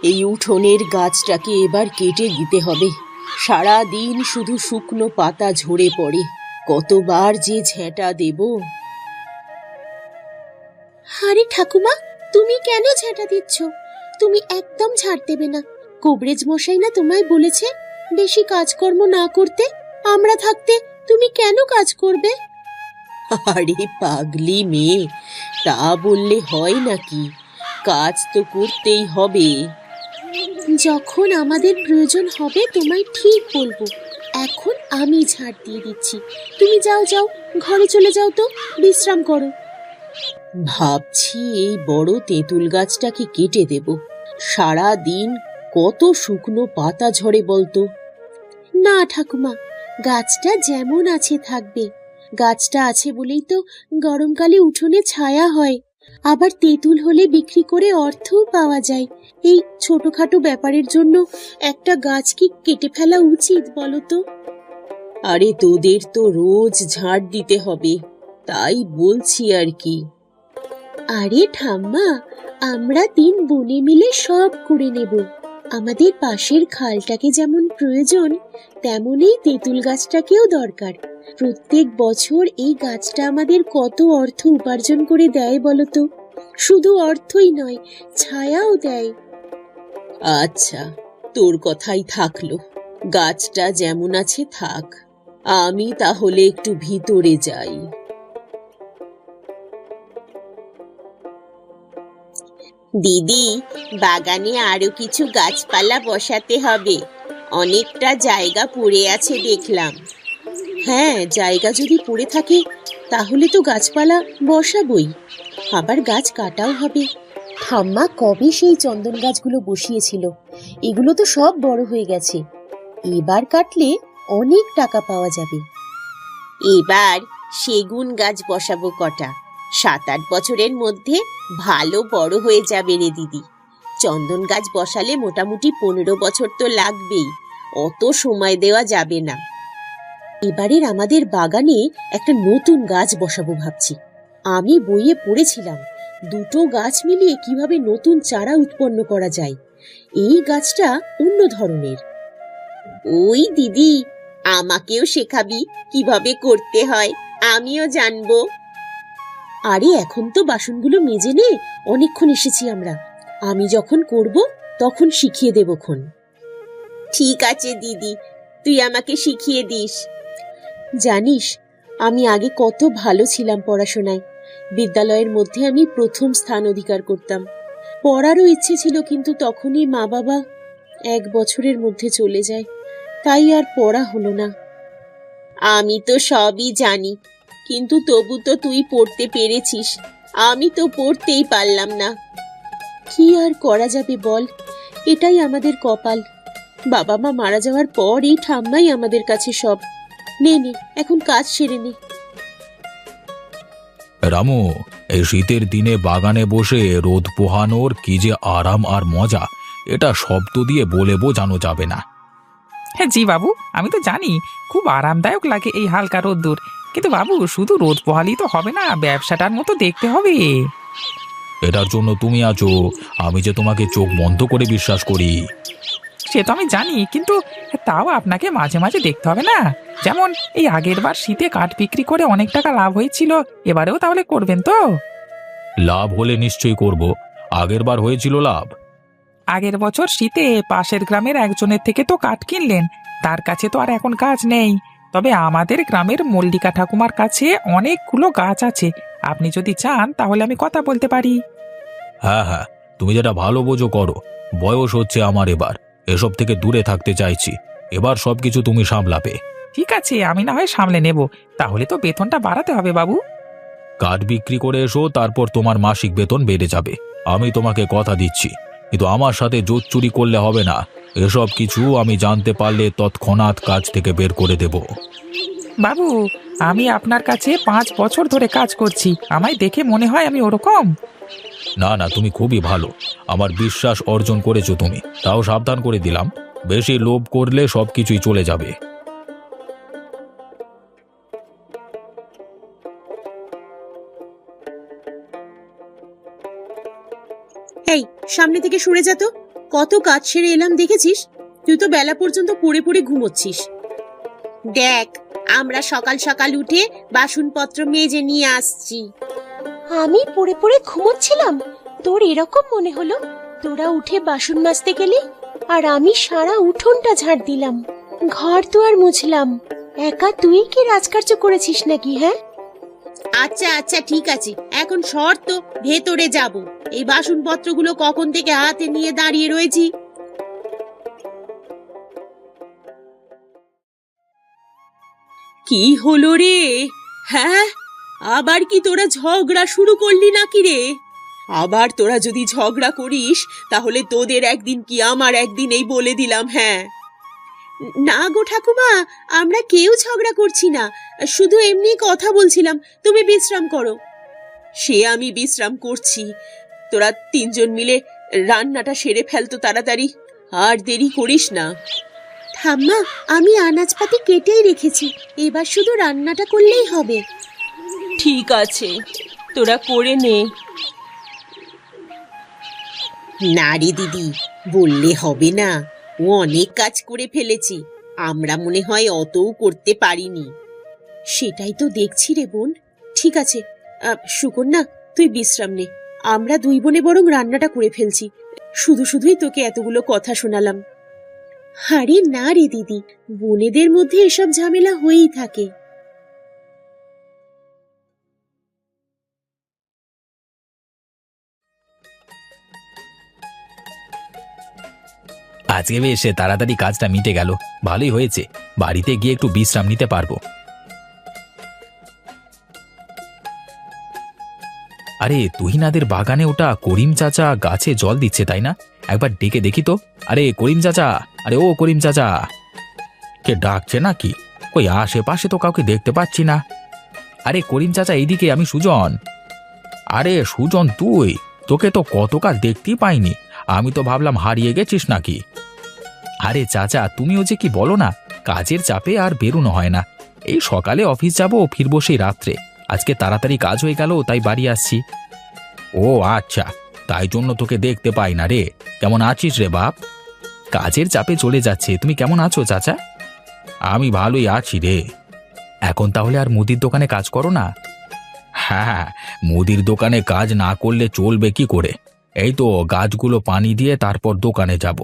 এই উঠোনের গাছটাকে এবার কেটে দিতে হবে। সারা দিন শুধু শুকনো পাতা ঝরে পড়ে, কতবার যে ঝেঁটা দেব। আরে ঠাকুমা, তুমি কেন ঝাঁটা দিচ্ছ? তুমি একদম ঝাড় দেবে না। কবরেজ মশাই না তোমায় বলেছে বেশি কাজকর্ম না করতে। আমরা থাকতে তুমি কেন কাজ করবে? আরে পাগলি মেয়ে, তা বললে হয় নাকি? কাজ তো করতেই হবে। যখন আমাদের প্রয়োজন হবে তোমায় ঠিক বলবো। এখন আমি ঝাড় দিয়ে দিচ্ছি, তুমি যাও যাও, ঘরে চলে যাও তো, বিশ্রাম করো। ভাবছি এই বড় তেঁতুল গাছটাকে কেটে দেব। সারা দিন কত শুকনো পাতা ঝরে বলতো। না ঠাকুমা, গাছটা যেমন আছে থাকবে। গাছটা আছে বলেই তো গরমকালে উঠোনে ছায়া হয়। আবার তেঁতুল হলে বিক্রি করে অর্থও পাওয়া যায়। এই ছোটখাটো ব্যাপারের জন্য একটা গাছ কি কেটে ফেলা উচিত বলো তো? আরে তোদের তো রোজ ঝাড় দিতে হবে, তাই বলছি আর কি। আরে ঠাম্মা, আমরা 3 বোনে মিলে সব করে নেব। আমাদের পাশের খালটাকে যেমন প্রয়োজন, তেমনই তেঁতুল গাছটাকেও দরকার। প্রত্যেক বছর এই গাছটা আমাদের কত অর্থ উপার্জন করে দেয় বলতো। শুধু অর্থই নয়, ছায়াও দেয়। আচ্ছা, তোর কথাই থাকলো। গাছটা যেমন আছে থাক, আমি তাহলে একটু ভিতরে যাই। দিদি, বাগানে আরো কিছু গাছপালা বসাতে হবে। অনেকটা জায়গা পড়ে আছে দেখলাম। হ্যাঁ, জায়গা যদি পড়ে থাকে তাহলে তো গাছপালা বসাবই, আবার গাছ কাটাও হবে। ঠাম্মা কবে সেই চন্দন গাছগুলো বসিয়েছিল, এগুলো তো সব বড় হয়ে গেছে। এবার কাটলে অনেক টাকা পাওয়া যাবে। এবার সেগুন গাছ বসাবো কটা। 7-8 বছরের মধ্যে ভালো বড় হয়ে যাবে রে দিদি। চন্দন গাছ বসালে মোটামুটি 15 বছর তো লাগবেই, অত সময় দেওয়া যাবে না। এবারের আমাদের বাগানে একটা নতুন গাছ বসাবো ভাবছি। আমি বইয়ে পড়েছিলাম দুটো গাছ মিলিয়ে কিভাবে নতুন চারা উৎপন্ন করা যায়। এই গাছটা অন্য ধরনের। ওই দিদি, আমাকেও শেখাবি কিভাবে করতে হয়, আমিও জানবো। আরে এখন তো বাসনগুলো মেজে নে, অনেকক্ষণ এসেছি আমরা। আমি যখন করব তখন শিখিয়ে দেবক্ষণ। ঠিক আছে দিদি, তুই আমাকে শিখিয়ে দিস। জানিস, আমি আগে কত ভালো ছিলাম পড়াশোনায়। বিদ্যালয়ের মধ্যে আমি প্রথম স্থান অধিকার করতাম। পড়ারও ইচ্ছে ছিল, কিন্তু তখনই মা বাবা 1 বছরের মধ্যে চলে যায়, তাই আর পড়া হলো না। আমি তো সবই জানি, কিন্তু তবু তো তুই পড়তে পেরেছিস, আমি তো পড়তেই পারলাম না। কি আর করা যাবে বল, এটাই আমাদের কপাল। বাবা মা মারা যাওয়ার পর এই ঠাম্মাই আমাদের কাছে সব। নে নে, এখন কাজ সেরে নে। রামু, এই শীতের দিনে বাগানে বসে রোদ পোহানোর কি যে আরাম আর মজা, এটা শব্দ দিয়ে বলে বোঝানো যাবে না। হ্যাঁ জি বাবু, আমি তো জানি খুব আরামদায়ক লাগে এই হালকা রোদ্দুর। কিন্তু বাবু, শুধু রোদ পোহালেই তো হবে না, ব্যবসাটার মতো দেখতে হবে। এটার জন্য তুমি আছো, আমি যে তোমাকে চোখ বন্ধ করে বিশ্বাস করি। সে তো আমি জানি, কিন্তু তাও আপনাকে মাঝে মাঝে দেখতে হবে না? যেমন এই আগের বার শীতে কাঠ বিক্রি করে অনেক টাকা লাভ হয়েছিল, এবারেও তাহলে করবেন তো? লাভ হলে নিশ্চয়ই করব। আগের বার হয়েছিল লাভ? আগের বছর শীতে পাশের গ্রামের একজনের থেকে তো কাঠ কিনলেন, তার কাছে তো আর এখন কাজ নেই। তবে আমাদের গ্রামের মল্লিকা ঠাকুমার কাছে অনেকগুলো গাছ আছে, আপনি যদি চান তাহলে আমি কথা বলতে পারি। হ্যাঁ হ্যাঁ, তুমি যেটা ভালো বোঝো করো। বয়স হচ্ছে আমার, এবার এসব থেকে দূরে থাকতে চাইছি। এবার সবকিছু তুমি সামলাবে। ঠিক আছে, আমি না হয় সামলে নেব। তাহলে তো বেতনটা বাড়াতে হবে বাবু। কাঠ বিক্রি করে এসো, তারপর তোমার মাসিক বেতন বেড়ে যাবে, আমি তোমাকে কথা দিচ্ছি। কিন্তু আমার সাথে জোর চুরি করলে হবে না। এসব কিছু আমি জানতে পারলে তৎক্ষণাৎ কাজ থেকে বের করে দেব। বাবু, আমি আপনার কাছে 5 বছর ধরে কাজ করছি, আমায় দেখে মনে হয় আমি ওরকম? না না, তুমি খুবই ভালো, আমার বিশ্বাস অর্জন করেছো তুমি। তাও সাবধান করে দিলাম, বেশি লোভ করলে সবকিছুই চলে যাবে। এই, সামনে থেকে সরে যা তো। কত কাজ সেরে এলাম দেখেছিস? তুই তো বেলা পর্যন্ত পড়ে পড়ে ঘুমোচ্ছিস। দেখ, আমরা সকাল সকাল উঠে বাসনপত্র মেজে নিয়ে আসছি। আমি পড়ে পড়ে ঘুমোচ্ছিলাম? তোর এরকম মনে হলো? তোরা উঠে বাসন মাজতে গেলি আর আমি সারা উঠোনটা ঝাড় দিলাম, ঘর দুয়ার মুছলাম। একা তুই কি রাজকার্য করেছিস নাকি? হ্যাঁ, আচ্ছা আচ্ছা ঠিক আছে, এখন সর তো, ভেতরে যাব। এই বাসনপত্রগুলো কখন থেকে হাতে নিয়ে দাঁড়িয়ে রয়েছি। কি হলো রে? হ্যাঁ, আবার কি তোরা ঝগড়া শুরু করলি নাকি রে? আবার তোরা যদি ঝগড়া করিস তাহলে তোদের একদিন কি আমার একদিন, এই বলে দিলাম। হ্যাঁ। না গো ঠাকুমা, আমরা কেউ ঝগড়া করছি না, শুধু এমনি কথা বলছিলাম। তুমি বিশ্রাম করো। সে আমি বিশ্রাম করছি, তোরা তিনজন মিলে রান্নাটা সেরে ফেলতো তাড়াতাড়ি, আর দেরি করিস না। ঠাম্মা, আমি আনাজপাতি কেটেই রেখেছি, এবার শুধু রান্নাটা করলেই হবে। ঠিক আছে, তোরা করে নে। না রে দিদি, বললে হবে না, ও অনেক কাজ করে ফেলেছি, আমরা মনে হয় অতও করতে পারিনি। সেটাই তো দেখছি রে বোন। ঠিক আছে, সুকন্যা তুই বিশ্রাম নে, আমরা দুই বোনে বরং রান্নাটা করে ফেলছি। শুধু শুধুই তোকে এতগুলো কথা শোনালাম। আরে না রে দিদি, বোনেদের মধ্যে এসব ঝামেলা হয়েই থাকে। আজকে বেশ তাড়াতাড়ি কাজটা মিটে গেল, ভালোই হয়েছে। বাড়িতে গিয়ে একটু বিশ্রাম নিতে পারবো। আরে তুহিনাদের বাগানে ওটা করিম চাচা গাছে জল দিচ্ছে, তাই না? একবার ডেকে দেখি তো। আরে করিম চাচা, আরে ও করিম চাচা। কে ডাকছে নাকি? কই আশেপাশে তো কাউকে দেখতে পাচ্ছি না। আরে করিম চাচা এইদিকে, আমি সুজন। আরে সুজন তুই? তোকে তো কতকাল দেখতেই পাইনি, আমি তো ভাবলাম হারিয়ে গেছিস নাকি। আরে চাচা তুমিও যে কি বলো না, কাজের চাপে আর বেরোনো হয় না। এই সকালে অফিস যাব, ফিরবো সেই রাত্রে। আজকে তাড়াতাড়ি কাজ হয়ে গেল, তাই বাড়ি আসছি। ও আচ্ছা, তাই জন্য তোকে দেখতে পাই না রে। কেমন আছিস রে বাপ? কাজের চাপে চলে যাচ্ছে। তুমি কেমন আছো চাচা? আমি ভালোই আছি রে। এখন তাহলে আর মুদির দোকানে কাজ করো না? হ্যাঁ, মুদির দোকানে কাজ না করলে চলবে কি করে? এই তো গাছগুলো পানি দিয়ে তারপর দোকানে যাব।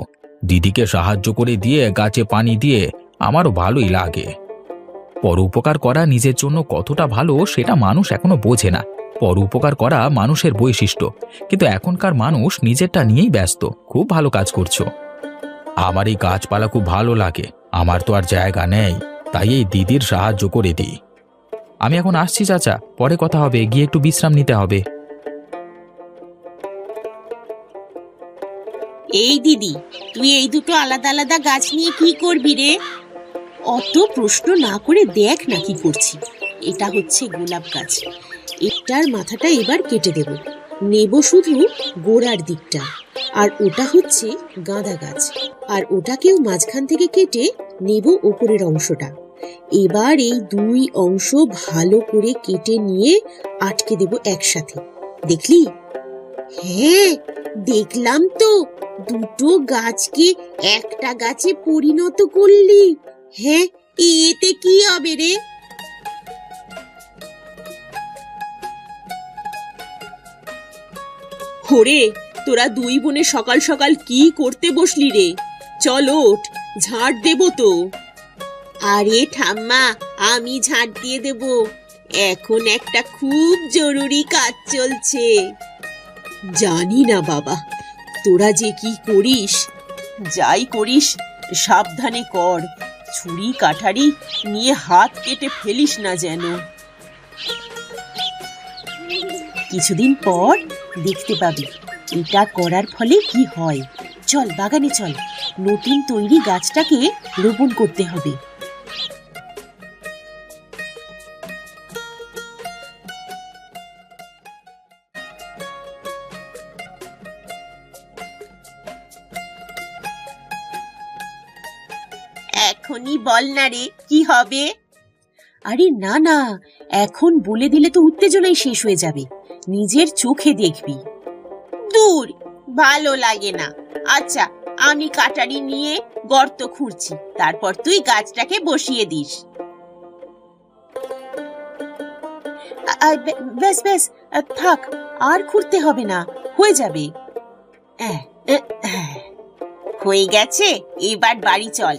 দিদিকে সাহায্য করে দিয়ে গাছে পানি দিয়ে আমারও ভালোই লাগে। পরোপকার করা নিজের জন্য কতটা ভালো সেটা মানুষ এখনো বোঝে না। পরোপকার করা মানুষের বৈশিষ্ট্য, কিন্তু এখনকার মানুষ নিজেরটা নিয়েই ব্যস্ত। খুব ভালো কাজ করছো। আমার এই গাছপালা খুব ভালো লাগে, আমার তো আর জায়গা নেই, তাই এই দিদির সাহায্য করে দিই। আমি এখন আসছি চাচা, পরে কথা হবে, গিয়ে একটু বিশ্রাম নিতে হবে। এই দিদি, তুই এই দুটো আলাদা আলাদা গাছ নিয়ে কি করবি রে? অত প্রশ্ন না করে দেখ না কি করছি। এটা হচ্ছে গোলাপ গাছ, এটার মাথাটা এবার কেটে দেব, নেব শুধু গোড়ার দিকটা। আর ওটা হচ্ছে গাঁদা গাছ, আর ওটাকেও মাঝখান থেকে কেটে নেব ওপরের অংশটা। এবার এই দুই অংশ ভালো করে কেটে নিয়ে আটকে দেব একসাথে। দেখলি? হ্যাঁ দেখলাম তো, দুটো গাছকে একটা গাছে পরিণত করলি। হ্যাঁ, এতে কি হবে রে? ওরে, তোরা দুই বোনে সকাল সকাল কি করতে বসলি রে? চল ওঠ, ঝাড় দেব তো। আরে ঠাম্মা, আমি ঝাড় দিয়ে দেব, এখন একটা খুব জরুরি কাজ চলছে। জানি না বাবা, তোরা যে কি করিস, যাই করিস সাবধানে কর, ছুরি কাঠারি নিয়ে হাত কেটে ফেলিস না যেন। কিছুদিন পর দেখতে পাবি এটা করার ফলে কি হয়। চল বাগানে চল, নতুন তৈরি গাছটাকে রোপণ করতে হবে। এখনই বল না রে, কি হবে? আরে না না, এখন বলে দিলে তো উত্তেজনাই শেষ হয়ে যাবে, নিজের চোখে দেখবি। দূর, ভালো লাগে না। আচ্ছা আমি কাটারি নিয়ে গর্ত খুঁড়ছি, তারপর তুই গাছটাকে বসিয়ে দিস। ব্যাস ব্যাস, থাক, আর খুঁড়তে হবে না, হয়ে যাবে। হয়ে গেছে, এবার বাড়ি চল।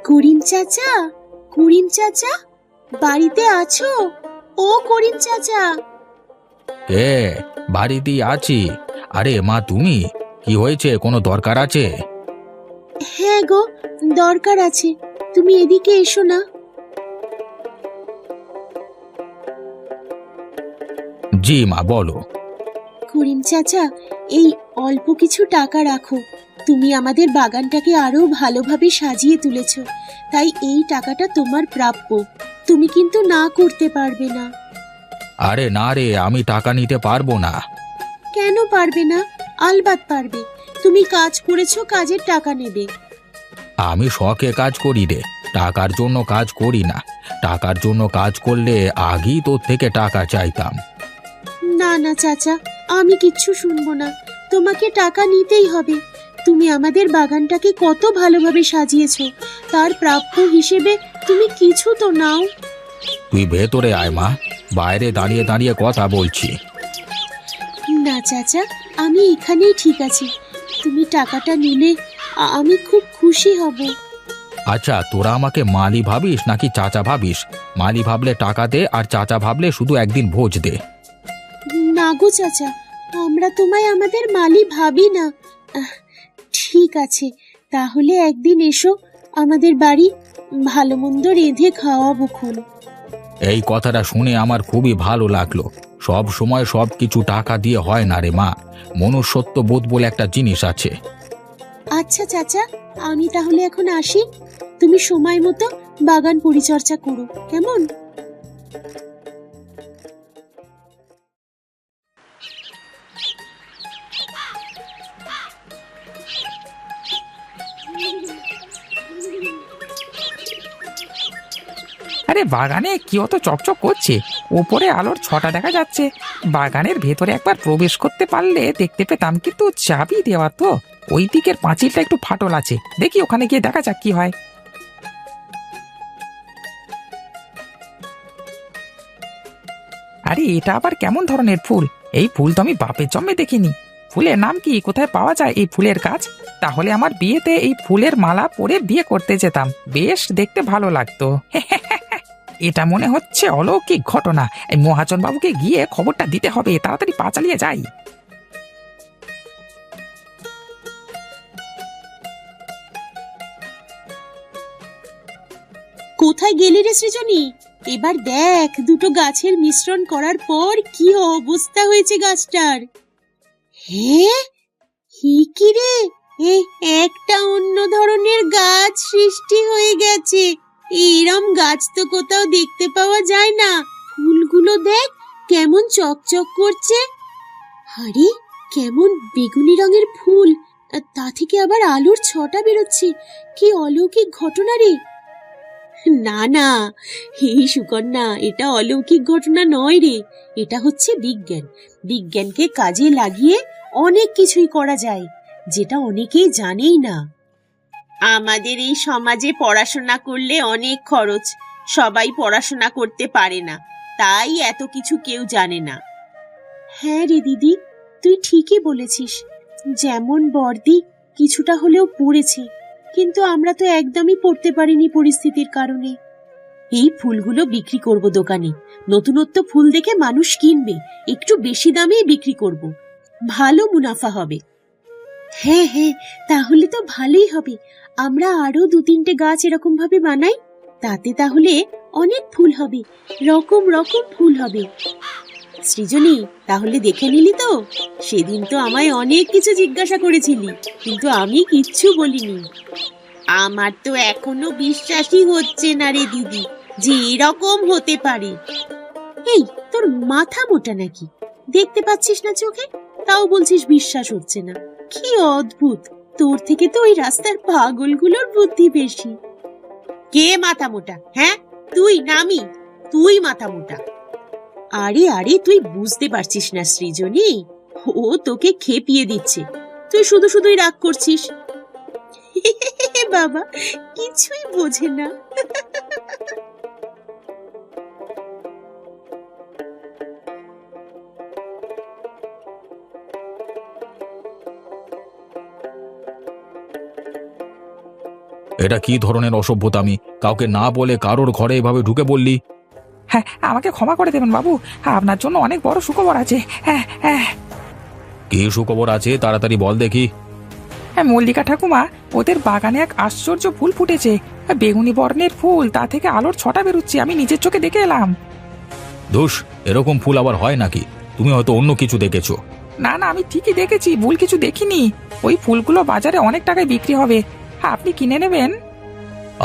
করিম চাচা, করিম চাচা, বাড়িতে আছো? ও করিম চাচা। কে? বাড়িতেই আছি। আরে মা, তুমি? কি হয়েছে, কোনো দরকার আছে? হ্যাঁ গো, দরকার আছে, তুমি এদিকে এসো না। জি মা, বলো। করিম চাচা, এই অল্প কিছু টাকা রাখো। তুমি আমাদের বাগানটাকে আরো ভালোভাবে সাজিয়ে তুলেছ, তাই এই টাকাটা তোমার প্রাপ্য। তুমি কিন্তু না করতে পারবে না। আরে না রে, আমি টাকা নিতে পারবো না। কেন পারবে না? আলবাত পারবে। তুমি কাজ করেছো, কাজের টাকা নেবে। আমি শখে কাজ করি রে, টাকার জন্য কাজ করি না। টাকার জন্য কাজ করলে আগেই তোর থেকে টাকা চাইতাম। না না চাচা, আমি কিচ্ছু শুনবো না। তোমাকে টাকা নিতেই হবে। তুমি আমাদের বাগানটাকে কত ভালোভাবে সাজিয়েছো, তার প্রাপ্য হিসেবে তুমি কিছু তো নাও। তুই ভেতরে আয় মা, বাইরে দাঁড়িয়ে দাঁড়িয়ে কথা বলছি। না চাচা, আমি এখানেই ঠিক আছি। তুমি টাকাটা নিলে আমি খুব খুশি হব। আচ্ছা, তোরা আমাকে মালি ভাবিস নাকি চাচা ভাবিস? মালি ভাবলে টাকা দে, আর চাচা ভাবলে শুধু একদিন ভোজ দে। না গো চাচা, আমরা তোমায় আমাদের মালি ভাবি না। ঠিক আছে, তাহলে একদিন এসো আমাদের বাড়ি, ভালো মন্দ রেঁধে খাওয়াবো খুন। এই কথাটা শুনে আমার খুবই ভালো লাগলো। সব সময় সব কিছু টাকা দিয়ে হয় না রে মা, মনুষ্যত্ব বোধ বলে একটা জিনিস আছে। আচ্ছা চাচা, আমি তাহলে এখন আসি। তুমি সময় মতো বাগান পরিচর্যা করো, কেমন? আরে বাগানে কি অত চকচক করছে? ওপরে আলোর ছটা দেখা যাচ্ছে। বাগানের ভেতরে একবার প্রবেশ করতে পারলে দেখতে পেতাম, কিন্তু চাবি দেওয়া তো। ওই দিকের পাঁচিলটা একটু ফাটল আছে, দেখি ওখানে গিয়ে দেখা যাক কি হয়। আরে এটা আবার কেমন ধরনের ফুল? এই ফুল তো আমি বাপের জন্মে দেখিনি। ফুলের নাম কি? কোথায় পাওয়া যায় এই ফুলের গাছ? তাহলে আমার বিয়েতে এই ফুলের মালা পরে বিয়ে করতে যেতাম, বেশ দেখতে ভালো লাগতো। এটা মনে হচ্ছে অলৌকিক ঘটনা। এই মহাজন বাবুকে গিয়ে খবরটা দিতে হবে, তাড়াতাড়ি পা চালিয়ে যাই। কোথায় গেলি রে সৃজনী? এবার দেখ, দুটো গাছের মিশ্রণ করার পর কি অবস্থা হয়েছে গাছটার। হ্যাঁ, কি রে, একটা অন্য ধরনের গাছ সৃষ্টি হয়ে গেছে। এরম গাছ তো কোথাও দেখতে পাওয়া যায় না। ফুলগুলো দেখ কেমন চকচক করছে। আরে কেমন বেগুনি রঙের ফুল, আর তা থেকে আবার আলোর ছটা বেরোচ্ছে। কি অলৌকিক ঘটনা রে! না না, এই সুকন্যা, এটা অলৌকিক ঘটনা নয় রে, এটা হচ্ছে বিজ্ঞান। বিজ্ঞানকে কাজে লাগিয়ে অনেক কিছুই করা যায়, যেটা অনেকেই জানেই না। আমাদের এই সমাজে পড়াশোনা করলে অনেক খরচ, সবাই পড়াশোনা করতে পারে না, তাই এত কিছু কেউ জানে না। হ্যাঁ রে দিদি, তুই ঠিকই বলেছিস। যেমন বর্দি কিছুটা হলেও পড়েছে, কিন্তু আমরা তো একদমই পড়তে পারিনি পরিস্থিতির কারণে। এই ফুলগুলো বিক্রি করব দোকানে, নতুনত্ব ফুল দেখে মানুষ কিনবে, একটু বেশি দামে বিক্রি করব, ভালো মুনাফা হবে। হ্যাঁ হ্যাঁ, তাহলে তো ভালোই হবে। আমরা আরো 2-3টে গাছ এরকম ভাবে বানাই, তাতে তাহলে অনেক ফুল হবে, রকম রকম ফুল হবে। সৃজনী, তাহলে দেখে নিলি তো? সেদিন তো আমায় অনেক কিছু জিজ্ঞাসা করেছিলি, কিন্তু আমি কিচ্ছু বলিনি। আমার তো এখনো বিশ্বাসই হচ্ছে না রে দিদি, যে এরকম হতে পারে। এই, তোর মাথা মোটা নাকি? দেখতে পাচ্ছিস না চোখে, তাও বলছিস বিশ্বাস হচ্ছে না? কি অদ্ভুত, তোর থেকে তো ওই রাস্তার পাগলগুলোর বুদ্ধি বেশি। কে মাথা মোটা? হ্যাঁ, তুই নামি, তুই মাথা মোটা। আরে আরে, তুই বুঝতে পারছিস না সৃজনী, ও তোকে খেপিয়ে দিচ্ছে, তুই শুধু শুধুই রাগ করছিস। বাবা কিছুই বোঝে না। এটা কি ধরনের অসভ্যতামি? কাউকে না বলে কারোর ঘরে এভাবে ঢুকে বললি? হ্যাঁ, আমাকে ক্ষমা করে দেবেন বাবু, আপনার জন্য অনেক বড় সুখবর আছে। হ্যাঁ হ্যাঁ কি সুখবর আছে, তাড়াতাড়ি বল দেখি। হ্যাঁ, মল্লিকা ঠাকুমা, ওদের বাগানে এক আশ্চর্য ফুল ফুটেছে। বেগুনি বর্ণের ফুল, তা থেকে আলোর ছটা বেরোচ্ছে, আমি নিজের চোখে দেখে এলাম। ধুস, এরকম ফুল আবার হয় নাকি? তুমি হয়তো অন্য কিছু দেখেছো। না না, আমি ঠিকই দেখেছি, ভুল কিছু দেখিনি। ওই ফুলগুলো বাজারে অনেক টাকায় বিক্রি হবে, আপনি কিনে নেবেন।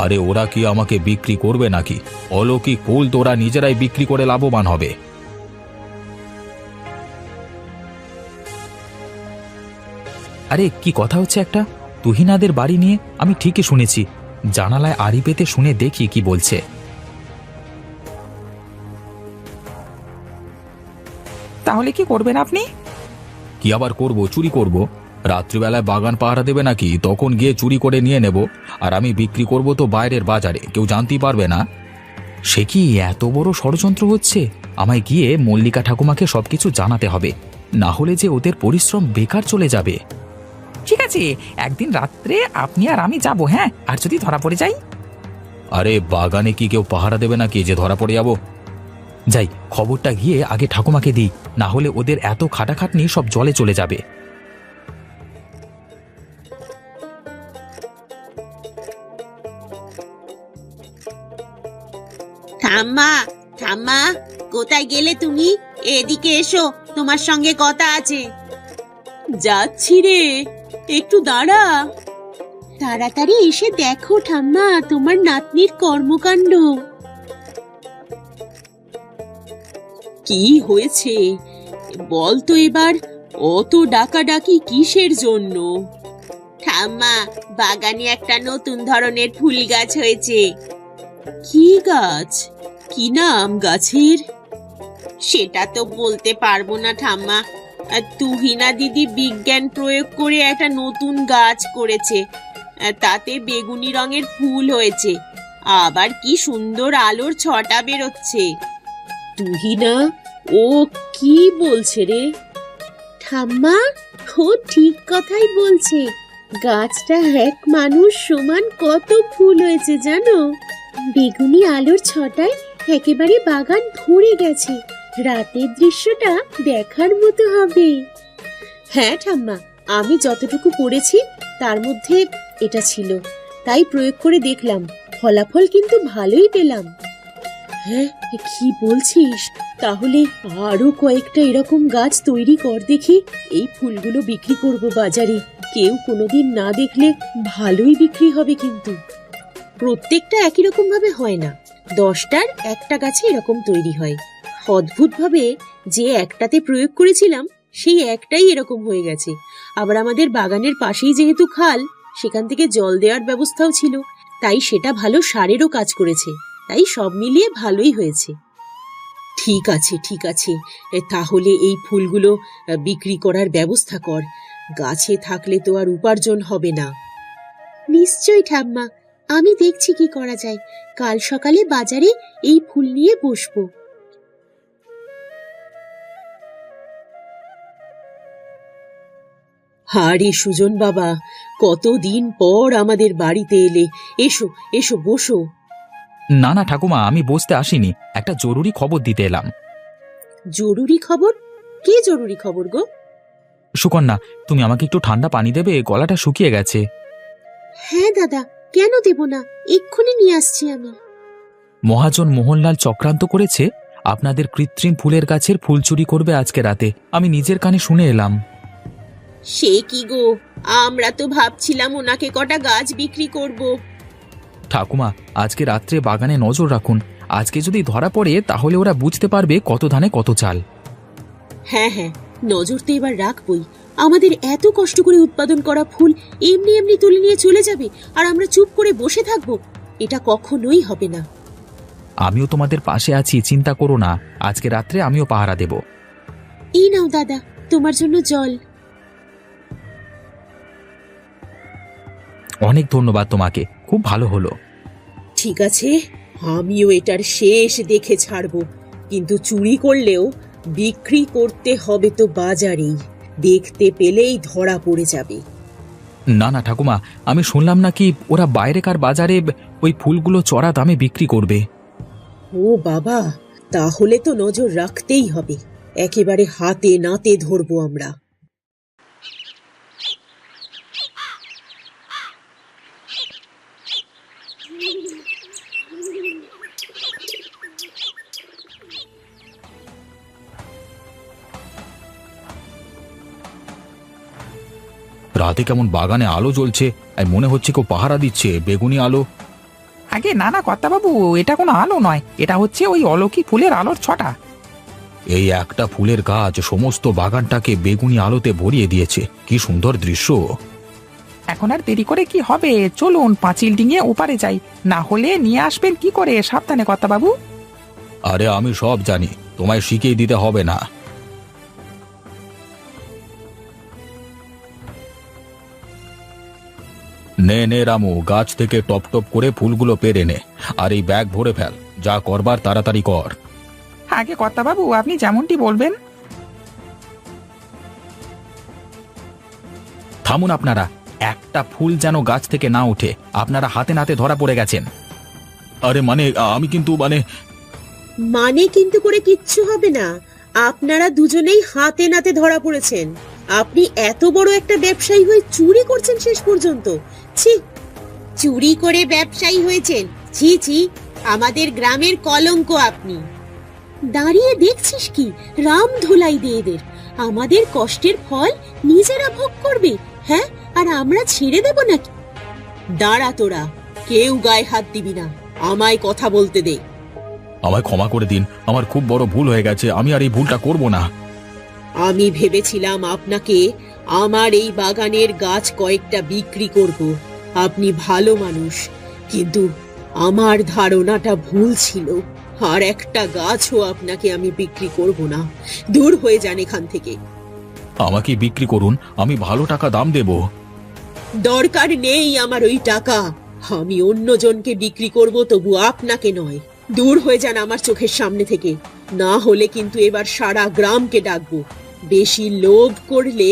আরে ওরা কি আমাকে বিক্রি করবে নাকি? অলৌকিক ফুল তোরা নিজেরাই বিক্রি করে লাভবান হবে। আরে কি কথা হচ্ছে একটা তুহিনাদের বাড়ি নিয়ে? আমি ঠিকই শুনেছি, জানালায় আড়ি পেতে শুনে দেখি কি বলছে। তাহলে কি করবেন আপনি? কি আবার করব? চুরি করব। রাত্রিবেলায় বাগান পাহারা দেবে নাকি? তখন গিয়ে চুরি করে নিয়ে নেব, আর আমি বিক্রি করব তো বাইরের বাজারে, কেউ জানতেই পারবে না। সে কি এত বড় ষড়যন্ত্র হচ্ছে? আমায় গিয়ে মল্লিকা ঠাকুমাকে সবকিছু জানাতে হবে, না হলে যে ওদের পরিশ্রম বেকার চলে যাবে। ঠিক আছে, একদিন রাত্রে আপনি আর আমি যাব। হ্যাঁ, আর যদি ধরা পড়ে যাই? আরে বাগানে কি কেউ পাহারা দেবে নাকি যে ধরা পড়ে যাব? যাই, খবরটা গিয়ে আগে ঠাকুমাকে দিই, না হলে ওদের এত খাটাখাটনি সব জলে চলে যাবে। ঠাম্মা, ঠাম্মা, কোথায় গেলে তুমি? এদিকে এসো, তোমার সঙ্গে কথা আছে। যাচ্ছি রে, একটু দাঁড়া। তাড়াতাড়ি এসে দেখো ঠাম্মা, তোমার নাতনির কর্মকাণ্ড। কি হয়েছে বল তো এবার, অত ডাকাডাকি কিসের জন্য? ঠাম্মা, বাগানে একটা নতুন ধরনের ফুল গাছ হয়েছে। কি গাছ? কি নাম গাছের? সেটা তো বলতে পারবো না ঠাম্মা। তুহিনা দিদি বিজ্ঞান প্রয়োগ করে একটা নতুন গাছ করেছে, তাতে বেগুনি রঙের ফুল হয়েছে, আবার কি সুন্দর আলোর ছটা বেরোচ্ছে। তুহিনা, ও কি বলছে রে? ঠাম্মা, ও ঠিক কথাই বলছে। গাছটা এক মানুষ সমান কত ফুল হয়েছে জানো? বেগুনি আলোর ছটায় একেবারে বাগান ভরে গেছে। রাতের দৃশ্যটা দেখার মতো হবে। হ্যাঁ ঠাম্মা, আমি যতটুকু পড়েছি তার মধ্যে এটা ছিল, তাই প্রয়োগ করে দেখলাম, ফলাফল কিন্তু ভালোই পেলাম। হ্যাঁ, কি বলছিস? তাহলে আরো কয়েকটা এরকম গাছ তৈরি কর দেখি, এই ফুলগুলো বিক্রি করব বাজারে, কেউ কোনোদিন না দেখলে ভালোই বিক্রি হবে। কিন্তু প্রত্যেকটা একই রকম ভাবে হয় না, 10টার একটা গাছে এরকম তৈরি হয়। অদ্ভুতভাবে যে একটাতে প্রয়োগ করেছিলাম সেই একটাই এরকম হয়ে গেছে। আবার আমাদের বাগানের পাশেই যেহেতু খাল, সেখান থেকে জল দেওয়ার ব্যবস্থাও ছিল, তাই সেটা ভালো সারেরও কাজ করেছে। তাই সব মিলিয়ে ভালোই হয়েছে। ঠিক আছে ঠিক আছে, তাহলে এই ফুলগুলো বিক্রি করার ব্যবস্থা কর, গাছে থাকলে তো আর উপার্জন হবে না। নিশ্চয়ই ঠাম্মা, আমি দেখছি কি করা যায়। কাল সকালে বাজারে এই ফুল নিয়ে বসবো। আরে সুজন বাবা, কতদিন পর আমাদের বাড়িতে এলে, এসো এসো বসো। না না ঠাকুমা, আমি বসতে আসিনি, একটা জরুরি খবর দিতে এলাম। জরুরি খবর? কি জরুরি খবর গো? সুকন্যা, তুমি আমাকে একটু ঠান্ডা পানি দেবে, গলাটা শুকিয়ে গেছে। হ্যাঁ দাদা, কেন দেব না, এক্ষুনি নিয়ে আসছি আমি। মহাজন মোহনলাল চক্রান্ত করেছে, আপনাদের কৃত্রিম ফুলের গাছের ফুল চুরি করবে আজকে রাতে। আমি নিজের কানে শুনে এলাম। সে কি গো, আমরা তো ভাবছিলাম ওনাকে কটা গাছ বিক্রি করব। ঠাকুমা, আজকে রাত্রে বাগানে নজর রাখুন, আজকে যদি ধরা পড়ে তাহলে ওরা বুঝতে পারবে কত ধানে কত চাল। হ্যাঁ হ্যাঁ, নজর তো এবার রাখবই। আমাদের এত কষ্ট করে উৎপাদন করা ফুল এমনি এমনি তুলে নিয়ে চলে যাবে, আর আমরা চুপ করে বসে থাকবো? এটা কখনোই হবে না। আমিও তোমাদের পাশে আছি, চিন্তা করো না। আজকে রাত্রে আমিও পাহারা দেব। এই নাও দাদা, তোমার জন্য জল। অনেক ধন্যবাদ তোমাকে, খুব ভালো হলো। ঠিক আছে, আমিও এটার শেষ দেখে ছাড়বো, কিন্তু চুরি করলেও বিক্রি করতে হবে তো বাজারেই। দেখতে পেলেই ধরা পড়ে যাবে। না না ঠাকুমা, আমি শুনলাম নাকি ওরা বাইরেকার বাজারে ওই ফুলগুলো চড়া দামে বিক্রি করবে। ও বাবা, তাহলে তো নজর রাখতেই হবে। একেবারে হাতে নাতে ধরবো আমরা। রাতে কেমন বাগানে আলো জ্বলছে, আর মনে হচ্ছে কেউ পাহারা দিচ্ছে। বেগুনি আলো। আগে না না কর্তাবাবু, এটা কোনো আলো নয়, এটা হচ্ছে ওই অলৌকিক ফুলের আলোর ছটা। এই একটা ফুলের গাছ সমস্ত বাগানটাকে বেগুনি আলোতে ভরিয়ে দিয়েছে। কি সুন্দর দৃশ্য। এখন আর দেরি করে কি হবে, চলুন পাঁচিল ডিঙিয়ে ওপারে যাই, না হলে নিয়ে আসবেন কি করে, সাবধানে কর্তাবাবু। আরে আমি সব জানি, তোমায় শিখিয়ে দিতে হবে না। নে নে রামু, গাছ থেকে টপ টপ করে ফুলগুলো পেরে নে, আর এই ব্যাগ ভরে ফেল। যা করবার তাড়াতাড়ি কর। আগে কর্তাবাবু, আপনি যেমনটি বলবেন। থামুন আপনারা, একটা ফুল যেন গাছ থেকে না ওঠে। আপনারা হাতে নাতে ধরা পড়ে গেছেন। আরে মানে আমি কিন্তু মানে কিন্তু করে কিচ্ছু হবে না। আপনারা দুজনেই হাতে নাতে ধরা পড়েছেন। আপনি এত বড় একটা ব্যবসায়ী হয়ে চুরি করছেন শেষ পর্যন্ত। ছি, চুরি করে ব্যবসায়ী হয়েছেন? ছি ছি, আমাদের গ্রামের কলঙ্ক আপনি। দাঁড়িয়ে দেখছিস কি? রাম ধোলাই দে এদের। আমাদের কষ্টের ফল নিজেরা ভোগ করবে, হ্যাঁ? আর আমরা ছেড়ে দেব নাকি? দাঁড়া তোরা, কেউ গায়ে হাত দিবি না, আমায় কথা বলতে দে। আমায় ক্ষমা করে দিন, আমার খুব বড় ভুল হয়ে গেছে। আমি আর এই ভুলটা করব না। আমি ভেবেছিলাম আপনাকে আমার এই বাগানের গাছ কয়েকটা বিক্রি করব। আপনি ভালো মানুষ, কিন্তু আমার ধারণাটা ভুল ছিল। আর একটা গাছও আপনাকে আমি বিক্রি করব না। দূর হয়ে যান এখান থেকে। আমাকে বিক্রি করুন, আমি ভালো টাকা দাম দেব। দরকার নেই আমার ওই টাকা। আমি অন্যজনকে বিক্রি করব, তবু আপনাকে নয়। দূর হয়ে যান আমার চোখের সামনে থেকে, না হলে কিন্তু এবার সারা গ্রামকে ডাকবো। বেশি লোভ করলে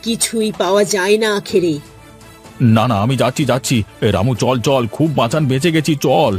কিছুই পাওয়া যায় না আখেরে। না না, আমি যাচ্ছি। রামু চল চল, খুব বাঁচান বেঁচে গেছি, চল।